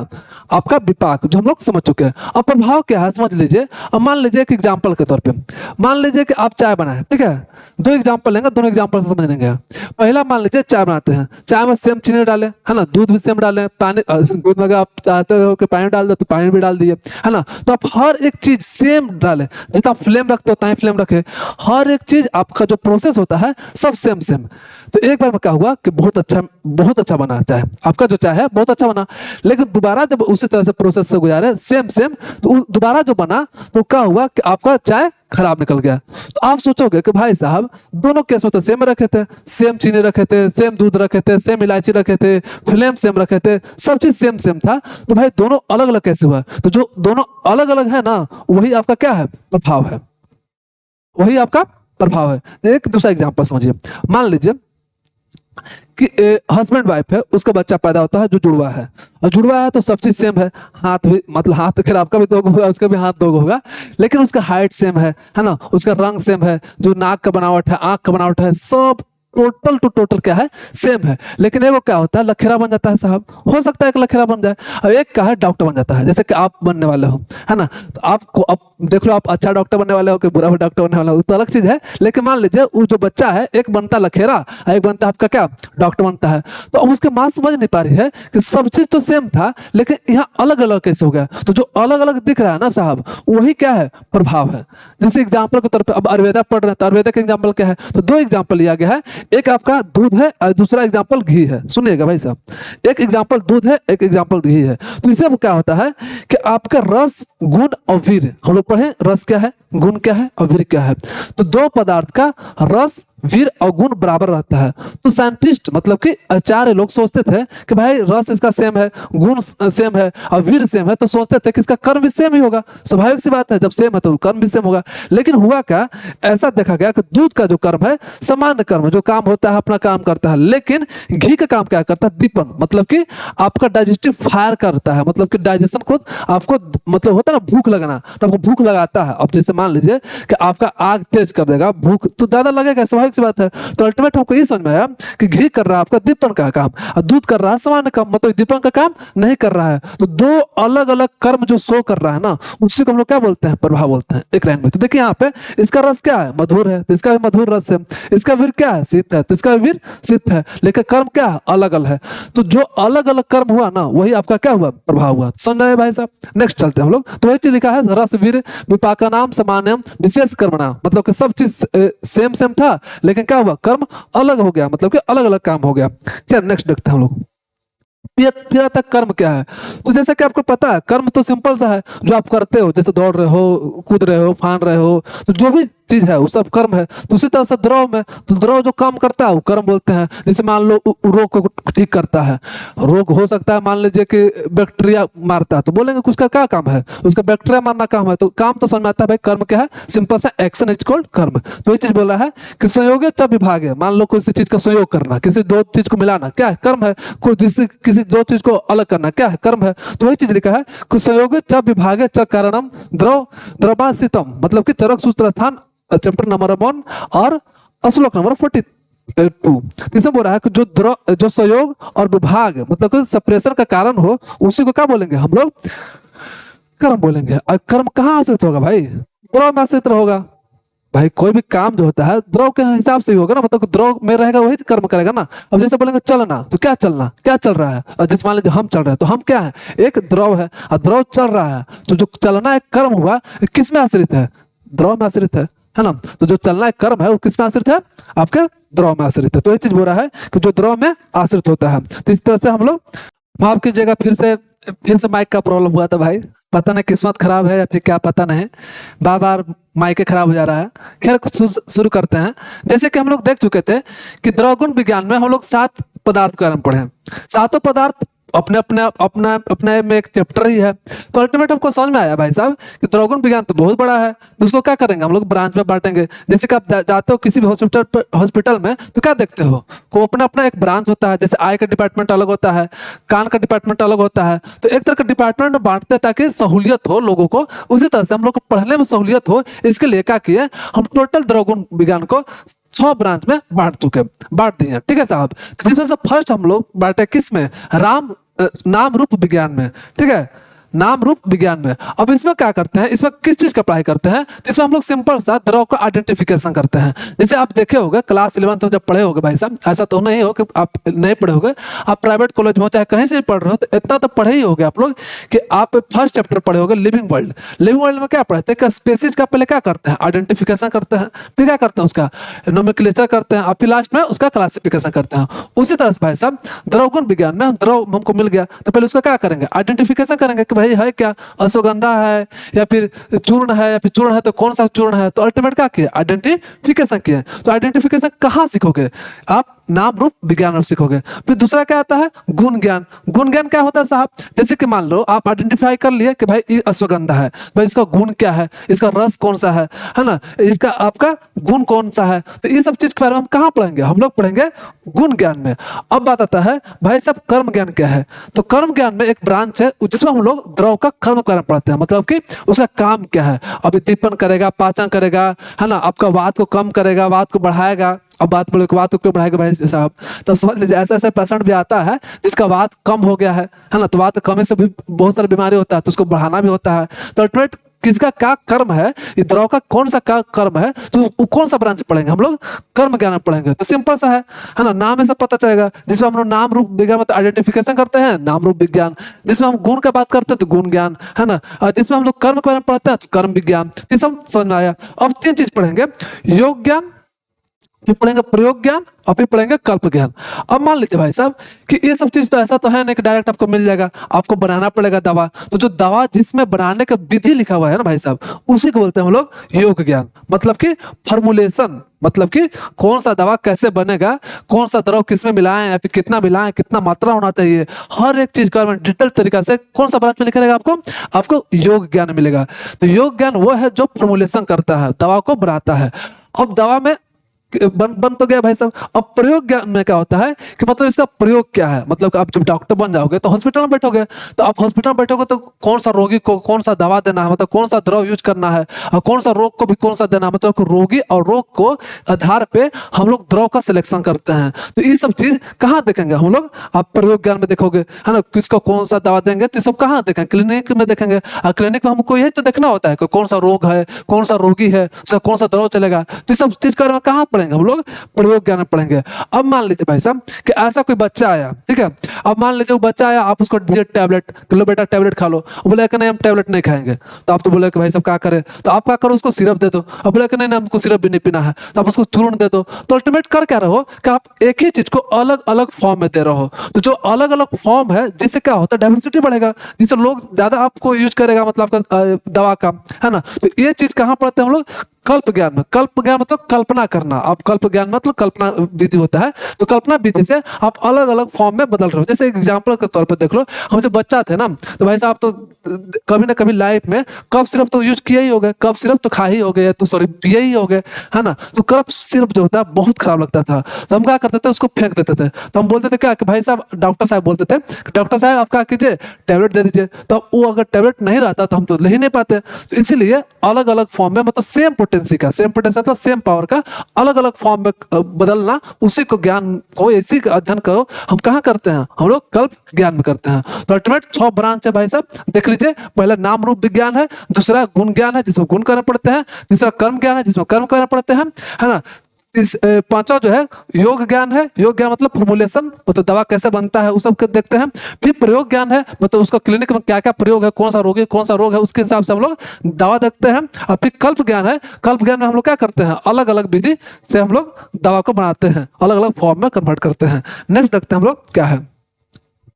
आपका विपाक जो हम लोग समझ चुके हैं। अब प्रभाव क्या है समझ लीजिए। अब मान लीजिए एक एग्जांपल के तौर पे, मान लीजिए कि आप चाय बनाए, ठीक है, दो एग्जांपल लेंगे, दोनों एग्जांपल से समझ लेंगे। पहला मान लीजिए चाय बनाते हैं, चाय में सेम चीनी डालें, है ना, दूध भी सेम डालें, पानी दूध में अगर आप चाहते हो कि पानी डाल दो तो पानी भी डाल दिए, है ना। तो आप हर एक चीज सेम डालें, जितना फ्लेम रखते हो उतना ही फ्लेम रखे, हर एक चीज आपका जो प्रोसेस होता है सब सेम सेम। तो एक बार में क्या हुआ कि बहुत अच्छा बना चाय, आपका जो चाय है बहुत अच्छा बना, लेकिन दोबारा जब उसी तरह से प्रोसेस से गुजारे सेम सेम, तो दोबारा जो बना तो क्या हुआ कि आपका चाय खराब निकल गया। तो आप सोचोगे कि भाई साहब दोनों केस में तो सेम रखे थे, सेम चीनी रखे थे, सेम दूध रखे थे, सेम इलायची रखे थे, फ्लेम सेम रखे थे, सब चीज सेम सेम था, तो भाई दोनों अलग अलग कैसे हुआ? तो जो दोनों अलग अलग है ना वही आपका क्या है? प्रभाव है, वही आपका प्रभाव है। एक दूसरा एग्जाम्पल समझिए, मान लीजिए कि हस्बैंड वाइफ है, उसका बच्चा पैदा होता है जो जुड़वा है, और जुड़वा है तो सब चीज सेम है, हाथ भी मतलब हाथ खैर आपका भी दो होगा, उसका भी हाथ दो होगा, लेकिन उसका हाइट सेम है ना, उसका रंग सेम है, जो नाक का बनावट है, आंख का बनावट है, सब टोटल टू टोटल क्या है, सेम है, लेकिन एगो क्या होता है लखेरा बन जाता है साहब, हो सकता है एक लखेरा बन जाए, और एक क्या है डॉक्टर बन जाता है। जैसे कि आप बनने वाले हो, है ना, तो आपको अब देख लो आप अच्छा डॉक्टर बनने वाले हो कि बुरा डॉक्टर बनने वाला हो तो अलग चीज है, लेकिन मान लीजिए वो जो बच्चा है एक बनता लखेरा और एक बनता आपका क्या डॉक्टर बनता है, तो अब उसके माँ समझ नहीं पा रही है कि सब चीज तो सेम था लेकिन यहाँ अलग अलग कैसे हो गया। तो जो अलग अलग दिख रहा है ना साहब, वही क्या है, प्रभाव है। जैसे एग्जाम्पल के तौर पर अब आयुर्वेदा पढ़ रहे हैं तो आयुर्वेदा का एग्जाम्पल क्या है, तो दो एग्जाम्पल लिया गया है, एक आपका दूध है और दूसरा एग्जाम्पल घी है। सुनिएगा भाई साहब, एक एग्जाम्पल दूध है, एक एग्जाम्पल घी है। तो इससे क्या होता है कि आपका रस, गुण और वीर, हम लोग पढ़े रस क्या है, गुण क्या है और वीर क्या है, तो दो पदार्थ का रस, वीर और गुण बराबर रहता है। तो साइंटिस्ट मतलब कि आचार्य लोग सोचते थे कि भाई रस इसका सेम है, गुण सेम है और वीर सेम है, तो सोचते थे कि इसका कर्म भी सेम ही होगा, स्वाभाविक सी बात है, जब सेम है तो कर्म भी सेम होगा। लेकिन हुआ क्या, ऐसा देखा गया कि दूध का जो कर्म है सामान्य कर्म, जो काम होता है अपना काम करता है, लेकिन घी का काम क्या करता है, दीपन, मतलब कि आपका डाइजेस्टिव फायर करता है, मतलब कि डाइजेशन को आपको मतलब होता है ना भूख लगना, तो आपको भूख लगाता है। अब जैसे मान लीजिए कि आपका आग तेज कर देगा, भूख तो ज्यादा लगेगा, स्वाभाविक सी बात है। तो अल्टीमेट हमको ये समझ में आया कि घी कर रहा है आपका दीपन का काम और दूध कर रहा है सामान्य काम, मतलब दीपन का काम नहीं कर रहा है। तो दो अलग अलग कर्म जो शो कर रहा है ना, उसी को हम लोग क्या बोलते हैं, प्रभाव बोलते हैं एक लाइन में। तो देखिए यहाँ पे इसका रस क्या है, मधुर है, तो इसका भी मधुर रस है, इसका वीर क्या है, शीत है, तो इसका भी वीर शीत है, लेकिन कर्म क्या है, अलग अलग है। तो जो अलग अलग कर्म हुआ ना, वही आपका क्या हुआ, प्रभाव हुआ। समझ रहे हैं भाई साहब। नेक्स्ट चलते हैं हम लोग, तो वही चीज लिखा है रस वीर विपाका नाम सामान्यम विशेष कर्मणा, मतलब कि सब चीज सेम सेम था लेकिन क्या हुआ, कर्म अलग हो गया, मतलब कि अलग अलग काम हो गया। क्या नेक्स्ट देखते हैं हम लोग, फिर तक कर्म क्या है। तो जैसा कि आपको पता है कर्म तो सिंपल सा है, जो आप करते हो, जैसे दौड़ रहे हो, कूद रहे हो, फान रहे हो, तो जो भी चीज है वो सब कर्म है। तो उसी तरह से द्रव में, तो द्रव जो काम करता है वो कर्म बोलते हैं। जैसे मान लो रोग को ठीक करता है, रोग हो सकता है मान लीजिए कि बैक्टीरिया मारता है, तो बोलेंगे कि उसका क्या काम है, उसका बैक्टीरिया मारना काम है, तो काम तो समझ में आता है भाई कर्म क्या है, सिंपल सा एक्शन इज कॉल्ड कर्म। तो ये चीज बोल रहा है कि संयोग च विभाग है, मान लो किसी चीज का संयोग करना, किसी दो चीज को मिलाना क्या है, कर्म है। कोई किसी दो चीज को अलग करना क्या है, कर्म है। तो वही चीज लिखा है कि संयोग च विभाग च कारणम द्रव द्रवासितम, मतलब कि चरक सूत्र स्थान चैप्टर नंबर 1 और श्लोक नंबर 42। तीसरा बोल रहा है कि जो द्रव, जो संयोग और विभाग मतलब कि सेपरेशन का कारण हो, उसी को क्या बोलेंगे हम लोग, कर्म बोलेंगे। और कर्म कहाँ आश्रित होगा भाई, द्रव में आश्रित होगा। भाई कोई भी काम जो होता है द्रव के हिसाब से ही होगा ना, मतलब द्रव में रहेगा वही कर्म करेगा ना। अब जैसे बोलेंगे चलना, तो क्या चलना, क्या चल रहा है, और जैसे मान लीजिए हम चल रहे हैं, तो हम क्या है, एक द्रव है और द्रव चल रहा है, तो जो चलना एक कर्म हुआ, किस में आश्रित है, द्रव में आश्रित है ना। तो जो चलना एक कर्म है वो किस में आश्रित है, आपके द्रव में आश्रित है। तो ये चीज बोल रहा है कि जो द्रव में आश्रित होता है। तो इस तरह से हम लोग, माफ कीजिएगा फिर से माइक का प्रॉब्लम हुआ था भाई, पता नहीं किस्मत खराब है या फिर क्या पता नहीं, बार बार माइक खराब हो जा रहा है। खैर शुरू करते हैं। जैसे कि हम लोग देख चुके थे कि द्रवगुण विज्ञान में हम लोग 7 पदार्थ के बारे में पढ़े, सातों पदार्थ अपने अपने अपने अपने में एक चैप्टर ही है। तो अल्टीमेट हमको समझ में आया भाई साहब कि द्रवगुण विज्ञान तो बहुत बड़ा है, तो उसको क्या करेंगे हम लोग, ब्रांच में बांटेंगे। जैसे कि आप जाते हो किसी भी हॉस्पिटल में, तो क्या देखते हो, को अपना अपना एक ब्रांच होता है। जैसे आई का डिपार्टमेंट अलग होता है, कान का डिपार्टमेंट अलग होता है, तो एक तरह का डिपार्टमेंट में बांटते हैं ताकि सहूलियत हो लोगों को। उसी तरह से हम लोग को पढ़ने में सहूलियत हो, इसके लिए क्या किए, हम टोटल द्रवगुण विज्ञान को 6 ब्रांच में बांट दिए। ठीक है साहब। जिसमें से फर्स्ट हम लोग बांटे किस में, नाम रूप विज्ञान में। ठीक है, नाम रूप विज्ञान में। अब इसमें क्या करते हैं, इसमें किस चीज का पढ़ाई करते हैं, तो इसमें हम लोग सिंपल सा द्रव का आइडेंटिफिकेशन करते हैं। जैसे आप देखे होंगे क्लास 11 में जब पढ़े होगे भाई साहब, ऐसा तो नहीं हो कि आप नहीं पढ़े होगे, आप प्राइवेट कॉलेज में हो चाहे कहीं से भी पढ़ रहे हो, तो इतना तो पढ़े ही होगे आप लोग कि आप फर्स्ट चैप्टर पढ़े होगे लिविंग वर्ल्ड। लिविंग वर्ल्ड में क्या पढ़ते हैं, स्पेसीज का पहले क्या करते हैं, आइडेंटिफिकेशन करते हैं, फिर क्या करते हैं उसका नोमेनक्लेचर करते हैं, और फिर लास्ट में उसका क्लासिफिकेशन करते हैं। उसी तरह से भाई साहब द्रवगुण विज्ञान में द्रव हमको मिल गया, तो पहले उसका क्या करेंगे, आइडेंटिफिकेशन करेंगे कि भाई है क्या, अश्वगंधा है या फिर चूर्ण है, या फिर चूर्ण है तो कौन सा चूर्ण है। तो अल्टीमेट क्या किया, आइडेंटिफिकेशन किया। तो आइडेंटिफिकेशन कहाँ सीखोगे आप, नाम रूप विज्ञान में सीखोगे। फिर दूसरा क्या आता है, गुण ज्ञान। गुण ज्ञान क्या होता है साहब, जैसे कि मान लो आप आइडेंटिफाई कर लिए कि भाई ये अश्वगंधा है, भाई इसका गुण क्या है, इसका रस कौन सा है ना, इसका आपका गुण कौन सा है। तो ये सब चीज के बारे में हम कहाँ पढ़ेंगे, हम लोग पढ़ेंगे गुण ज्ञान में। अब बात आता है भाई साहब कर्म ज्ञान क्या है। तो कर्म ज्ञान में एक ब्रांच है जिसमें हम लोग द्रव का कर्म करना पढ़ते हैं, मतलब कि उसका काम क्या है। अभी दीपन करेगा, पाचन करेगा, है ना, आपका वात को कम करेगा, वात को बढ़ाएगा, अब बात बोले बात को क्यों बढ़ाएगा भाई साहब, तब समझ लीजिए ऐसा ऐसा पेशेंट भी आता है जिसका वात कम हो गया है ना, तो वात कमी से भी बहुत सारी बीमारी होता है, तो उसको बढ़ाना भी होता है। तो अल्टीमेट किसका क्या कर्म है, ये द्रव का कौन सा क्या कर्म है, तो वो कौन सा ब्रांच पढ़ेंगे हम लोग, कर्म ज्ञान में पढ़ेंगे। तो सिंपल सा है ना, नाम में सब पता चलेगा। जिसमें हम लोग नाम रूप विज्ञान मतलब आइडेंटिफिकेशन करते हैं, नाम रूप विज्ञान। जिसमें हम गुण का बात करते हैं तो गुण ज्ञान, है ना। और जिसमें हम लोग कर्म के बारे में पढ़ते हैं तो कर्म विज्ञान। ये सब समझ में आया। अब 3 चीज पढ़ेंगे, योग ज्ञान, फिर पढ़ेंगे प्रयोग ज्ञान, और फिर पढ़ेंगे कल्प ज्ञान। अब मान लीजिए भाई साहब कि ये सब चीज तो ऐसा तो है नहीं कि डायरेक्ट आपको मिल जाएगा, आपको बनाना पड़ेगा दवा। तो जो दवा जिसमें बनाने का विधि लिखा हुआ है ना भाई साहब, उसी को बोलते हैं हम लोग योग ज्ञान। मतलब कि फॉर्मुलेशन, मतलब कि कौन सा दवा कैसे बनेगा, कौन सा द्रव किसमें मिलाएं या फिर कितना मिलाएं, कितना मात्रा होना चाहिए, हर एक चीज का डिटेल तरीका से कौन सा ब्रांच में लिखा रहेगा आपको, आपको योग ज्ञान मिलेगा। तो योग ज्ञान वो है जो फॉर्मुलेशन करता है, दवा को बनाता है। अब दवा में बन तो गया भाई साहब। अब प्रयोग ज्ञान में क्या होता है कि मतलब इसका प्रयोग क्या है, मतलब आप जब डॉक्टर बन जाओगे तो हॉस्पिटल में बैठोगे, तो आप हॉस्पिटल में बैठोगे तो कौन सा रोगी को कौन सा दवा देना है, मतलब कौन सा द्रव यूज करना है, और कौन सा रोग को भी कौन सा देना है, मतलब रोगी और रोग को आधार पे हम लोग द्रव का सिलेक्शन करते हैं। तो ये सब चीज कहाँ देखेंगे हम लोग, आप प्रयोग ज्ञान में देखोगे, है ना। किसको कौन सा दवा देंगे तो सब कहाँ देखेंगे, क्लिनिक में देखेंगे। और क्लिनिक में हमको यही तो देखना होता है कि कौन सा रोग है, कौन सा रोगी है, कौन सा द्रव चलेगा। तो ये सब चीज के बारे में कहाँ पढ़ेंगे हम लोग, प्रयोग ज्ञान में पढ़ेंगे। अब मान लीजिए भाई साहब कि ऐसा कोई बच्चा आया, ठीक है। अब मान लीजिए वो बच्चा आया, आप उसको दिए टैबलेट, लो बेटा टैबलेट खा लो। वो बोले कि नहीं हम टैबलेट नहीं खाएंगे। तो आप तो बोले कि भाई साहब क्या करें, तो आप क्या करो, उसको सिरप दे दो। अब बोले कि नहीं नहीं हमको सिरप भी नहीं पीना है, तो आप उसको चूर्ण दे दो। तो अल्टीमेट कर क्या रहो कि आप एक ही चीज को अलग अलग फॉर्म में दे रहे हो। तो जो अलग अलग फॉर्म है जिससे क्या होता है, डाइवर्सिटी बढ़ेगा, जिससे लोग ज्यादा आपको यूज करेगा, मतलब आपका दवा का, है ना। तो ये चीज कहाँ पढ़ते हैं हम लोग, कल्प ज्ञान में। कल्प ज्ञान मतलब कल्पना करना। आप कल्प ज्ञान मतलब कल्पना विधि होता है, तो कल्पना विधि से आप अलग अलग फॉर्म में बदल रहे हो। जैसे एग्जांपल के तौर पर देख लो, हम जब बच्चा थे ना, तो भाई साहब तो कभी ना कभी लाइफ में कफ सिरप तो यूज किया ही होगा, कफ सिरप तो खा ही हो गए, तो सॉरी पिए ही हो गए, है ना। तो कफ सिरप जो होता है बहुत खराब लगता था, तो हम क्या करते थे, उसको फेंक देते थे। तो हम बोलते थे क्या कि भाई साहब, डॉक्टर साहब बोलते थे डॉक्टर साहब आप क्या कीजिए टैबलेट दे दीजिए। तो वो अगर टैबलेट नहीं रहता तो हम तो ले ही नहीं पाते। तो इसीलिए अलग अलग फॉर्म में, मतलब सेम पोटेंसी मतलब सेम पावर का अलग अलग फॉर्म में बदलना, उसी को ज्ञान को, इसी का अध्ययन को हम कहाँ करते हैं, हम लोग कल्प ज्ञान में करते हैं। तो अल्टीमेट 6 ब्रांच है भाई साहब, देख लीजिए। पहला नाम रूप विज्ञान है, दूसरा गुण ज्ञान है जिसमें गुण करना पड़ते हैं, तीसरा कर्म ज्ञान है जिसमें कर्म करना पड़ते हैं, है ना। इस 5वां जो है योग ज्ञान है। योग ज्ञान मतलब फॉर्मुलेशन, मतलब दवा कैसे बनता है उस सब को देखते हैं। फिर प्रयोग ज्ञान है, मतलब उसका क्लिनिक में क्या क्या प्रयोग है, कौन सा रोगी कौन सा रोग है, उसके हिसाब से हम लोग दवा देखते हैं। और फिर कल्प ज्ञान है। कल्प ज्ञान में हम लोग क्या करते हैं, अलग अलग विधि से हम लोग दवा को बनाते हैं, अलग अलग फॉर्म में कन्वर्ट करते हैं। नेक्स्ट देखते हैं हम लोग क्या है,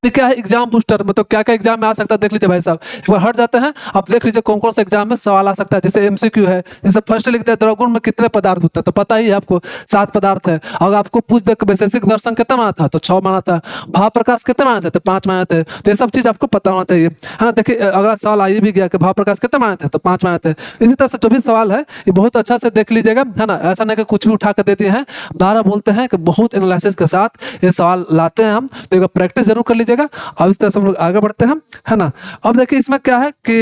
क्या है एग्जाम बूस्टर, मतलब क्या क्या एग्जाम में आ सकता है देख लीजिए भाई साहब। एक बार हट जाते हैं, आप देख लीजिए कौन कौन से एग्जाम में सवाल आ सकता है। जैसे एमसीक्यू है, जैसे फर्स्ट लिखते हैं द्रवगुण में कितने पदार्थ होते हैं, तो पता ही है आपको 7 पदार्थ है। अगर आपको पूछ दे वैशेषिक दर्शन कितना माना था, तो 6 माना था। भाव प्रकाश कितने माने थे, तो 5 माने थे। तो ये सब चीज आपको पता होना चाहिए, है ना। देखिए अगला सवाल आ ही भी गया कि भाव प्रकाश कितने माने थे, तो 5 माने थे। इसी तरह से जो भी सवाल है ये बहुत अच्छा से देख लीजिएगा, है ना। ऐसा नहीं कि कुछ भी उठा कर दे दिए हैं, दोबारा बोलते हैं कि बहुत एनालिसिस के साथ ये सवाल लाते हैं हम। तो एक प्रैक्टिस जरूर कर लीजिएगा। अब इस तरह से हम लोग आगे बढ़ते हैं, है ना। अब देखिए इसमें क्या है कि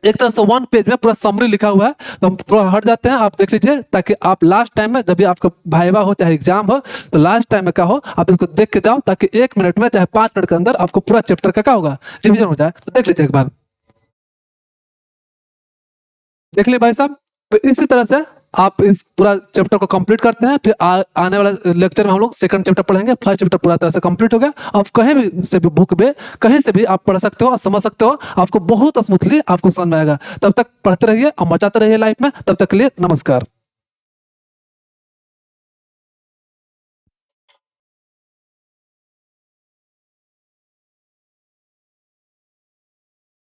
एक तरह से 1 पेज में पूरा समरी लिखा हुआ है, तो हम थोड़ा हट जाते हैं, आप देख लीजिए, ताकि आप लास्ट टाइम में जब भी आपका वाइवा हो चाहे एग्जाम हो, तो लास्ट टाइम में क्या हो आप इसको देख के जाओ, ताकि 1 मिनट में चाहे 5 मिनट के अंदर आपको पूरा चैप्टर का क्या होगा, रिविजन हो जाए। तो देख लीजिए एक बार, देख लीजिए भाई साहब। तो इसी तरह से आप इस पूरा चैप्टर को कंप्लीट करते हैं। फिर आने वाला लेक्चर में हम लोग सेकंड चैप्टर पढ़ेंगे। फर्स्ट चैप्टर पूरा तरह से कंप्लीट हो गया। अब कहीं भी से भी बुक में कहीं से भी आप पढ़ सकते हो और समझ सकते हो, आपको बहुत स्मूथली आपको समझ में आएगा। तब तक पढ़ते रहिए और मचाते रहिए लाइफ में। तब तक के लिए नमस्कार।